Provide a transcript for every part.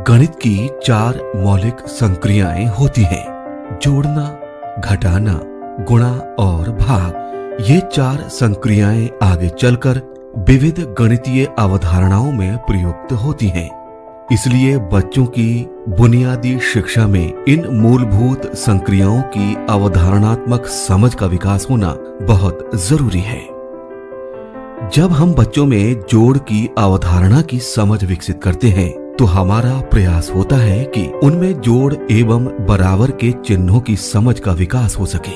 गणित की 4 मौलिक संक्रियाएं होती हैं, जोड़ना, घटाना, गुणा और भाग। ये 4 संक्रियाएं आगे चलकर विविध गणितीय अवधारणाओं में प्रयुक्त होती हैं। इसलिए बच्चों की बुनियादी शिक्षा में इन मूलभूत संक्रियाओं की अवधारणात्मक समझ का विकास होना बहुत जरूरी है। जब हम बच्चों में जोड़ की अवधारणा की समझ विकसित करते हैं तो हमारा प्रयास होता है कि उनमें जोड़ एवं बराबर के चिन्हों की समझ का विकास हो सके।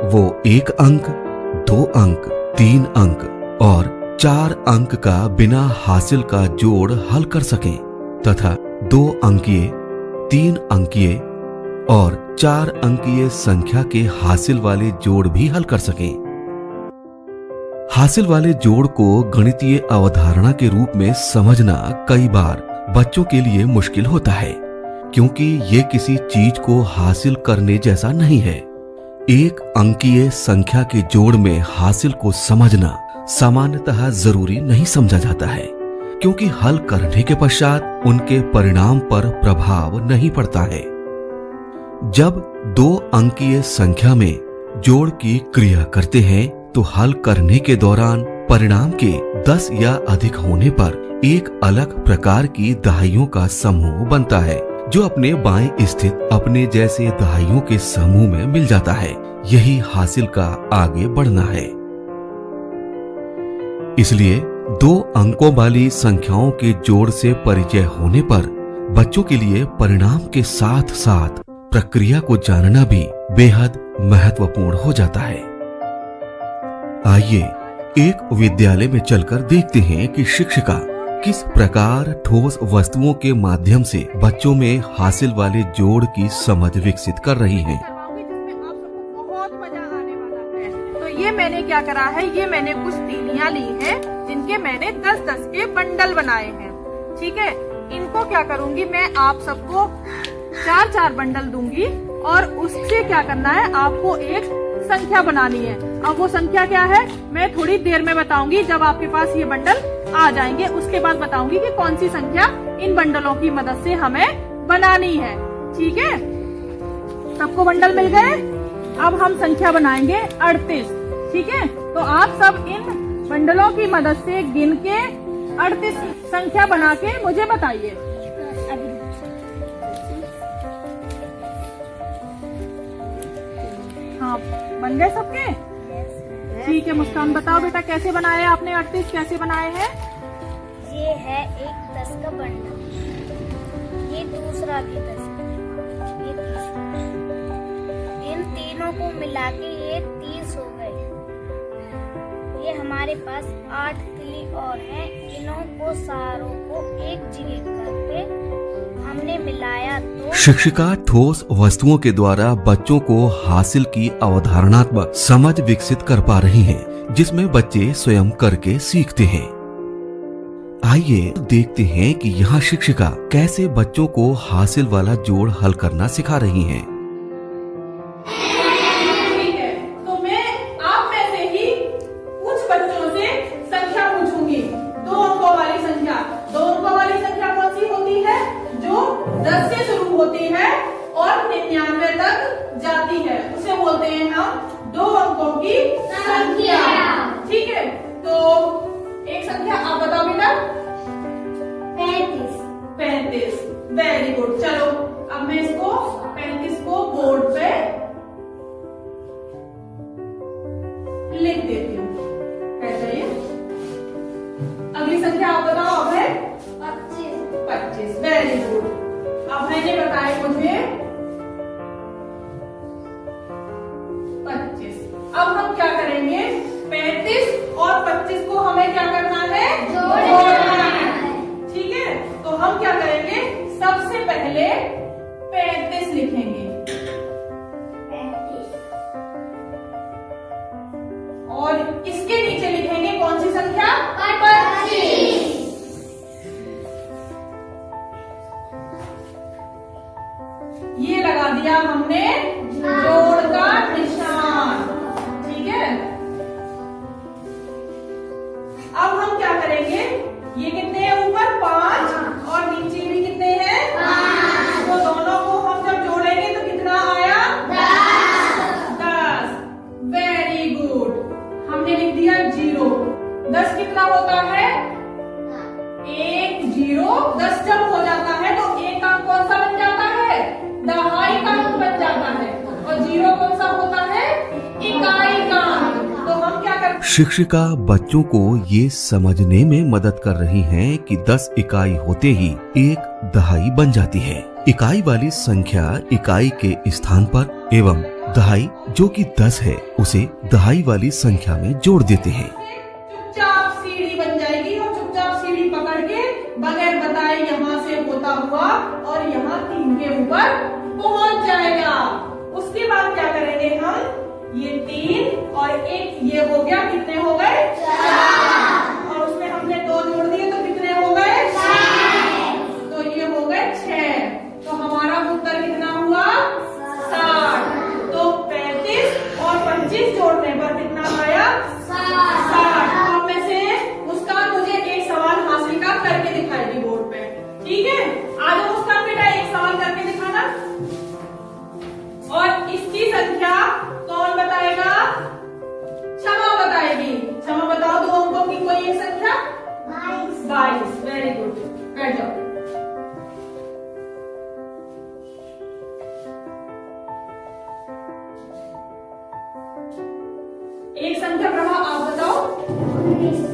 वो 1 अंक, 2 अंक, 3 अंक और 4 अंक का बिना हासिल का जोड़ हल कर सकें तथा 2 अंकीय, 3 अंकीय और 4 अंकीय संख्या के हासिल वाले जोड़ भी हल कर सकें। हासिल वाले जोड़ को गणितीय अवधारणा के रूप में समझना कई बार बच्चों के लिए मुश्किल होता है, क्योंकि ये किसी चीज को हासिल करने जैसा नहीं है। 1 अंकीय संख्या के जोड़ में हासिल को समझना सामान्यतः जरूरी नहीं समझा जाता है, क्योंकि हल करने के पश्चात उनके परिणाम पर प्रभाव नहीं पड़ता है। जब 2 अंकीय संख्या में जोड़ की क्रिया करते हैं तो हल करने के दौरान परिणाम के 10 या अधिक होने पर एक अलग प्रकार की दहाइयों का समूह बनता है, जो अपने बाएं स्थित अपने जैसे दहाइयों के समूह में मिल जाता है। यही हासिल का आगे बढ़ना है। इसलिए 2 अंकों वाली संख्याओं के जोड़ से परिचय होने पर बच्चों के लिए परिणाम के साथ साथ प्रक्रिया को जानना भी बेहद महत्वपूर्ण हो जाता है। आइए एक विद्यालय में चलकर देखते हैं कि शिक्षिका किस प्रकार ठोस वस्तुओं के माध्यम से बच्चों में हासिल वाले जोड़ की समझ विकसित कर रही हैं। बहुत मजा आने वाला है। तो ये मैंने क्या करा है, ये मैंने कुछ तीलियां ली हैं, जिनके मैंने 10-10 के बंडल बनाए हैं। ठीक है, इनको क्या करूंगी मैं, आप सबको 4-4 बंडल दूंगी और उससे क्या करना है, आपको एक संख्या बनानी है। अब वो संख्या क्या है मैं थोड़ी देर में बताऊंगी, जब आपके पास ये बंडल आ जाएंगे उसके बाद बताऊंगी कि कौन सी संख्या इन बंडलों की मदद से हमें बनानी है। ठीक है, सबको बंडल मिल गए। अब हम संख्या बनाएंगे 38। ठीक है, तो आप सब इन बंडलों की मदद से गिन के 38 संख्या बना के मुझे बताइए। हाँ, बन गए सबके? ठीक है, मुस्कान बताओ बेटा कैसे बनाए आपने 38, कैसे बनाए हैं? ये है एक 10 का बंडल, ये दूसरा भी 10, ये तीसरा। इन तीनों को मिला के ये 30 हो गए। ये हमारे पास 8 तिली और हैं। इन्हों को सारों को एक जगह करके हमने मिलाया तो शिक्षिका ठोस वस्तुओं के द्वारा बच्चों को हासिल की अवधारणात्मक समझ विकसित कर पा रही हैं, जिसमें बच्चे स्वयं करके सीखते हैं। आइए देखते हैं कि यहाँ शिक्षिका कैसे बच्चों को हासिल वाला जोड़ हल करना सिखा रही हैं। ठीक है, तो मैं आप में से ही कुछ बच्चों से संख्या पूछूंगी। 2 अंकों वाली संख्या, 2 अंकों वाली संख्या कौन सी होती है? जो 10 से शुरू होती है और 99 तक जाती है, उसे बोलते हैं हम 2 अंकों की संख्या। ठीक है, तो एक संख्या आप बताओ बेटा। 35। Very good. चलो अब मैं इसको 35 को बोर्ड पे लिख देती हूँ। कैसे ये? अगली संख्या आप बताओ। अब है 25। Very good. अब मैंने बताया मुझे 25। अब हम क्या करेंगे, 35 और 25 को हमें क्या करना है, जोड़ना है। ठीक है, तो हम क्या करेंगे, सबसे पहले 35 लिखेंगे और इसके नीचे लिखेंगे कौन सी संख्या, 25। ये लगा दिया हमने जोड़ का निशान। ठीक है, अब हम क्या करेंगे, ये कितने हैं ऊपर 5 और नीचे भी कितने हैं शिक्षिका बच्चों को ये समझने में मदद कर रही हैं कि 10 इकाई होते ही एक दहाई बन जाती है। इकाई वाली संख्या इकाई के स्थान पर एवं दहाई जो कि 10 है उसे दहाई वाली संख्या में जोड़ देते हैं। चुपचाप सीढ़ी बन जाएगी और चुपचाप सीढ़ी पकड़ के बगैर बताए यहाँ से होता हुआ और यहाँ 3 के ऊपर पहुँच जाएगा। उसके बाद क्या करेंगे हम, ये 3 और 1 ये हो गया, कितने हो गए 4 और उसमें हमने 2 जोड़ दिए तो कितने हो गए 6, तो ये हो गए 6। तो हमारा उत्तर कितना हुआ 60। तो 35 और 25 जोड़ने पर कितना आया 60। अब में से मुस्कान मुझे एक सवाल हासिल का करके दिखाएगी बोर्ड पे, ठीक है। आज मुस्कान बेटा एक सवाल करके दिखाना और इसकी संख्या कौन बताएगा, क्षमा बताएगी। क्षमा बताओ 2 अंकों की कोई एक संख्या 22। वेरी गुड, बैठ जाओ। एक संख्या प्रभा आप बताओ। 19।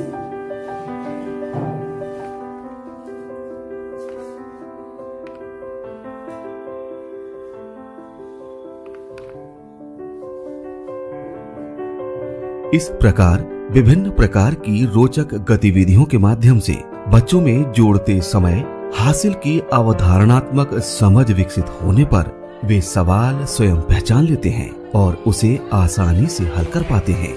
इस प्रकार विभिन्न प्रकार की रोचक गतिविधियों के माध्यम से बच्चों में जोड़ते समय हासिल की अवधारणात्मक समझ विकसित होने पर वे सवाल स्वयं पहचान लेते हैं और उसे आसानी से हल कर पाते हैं।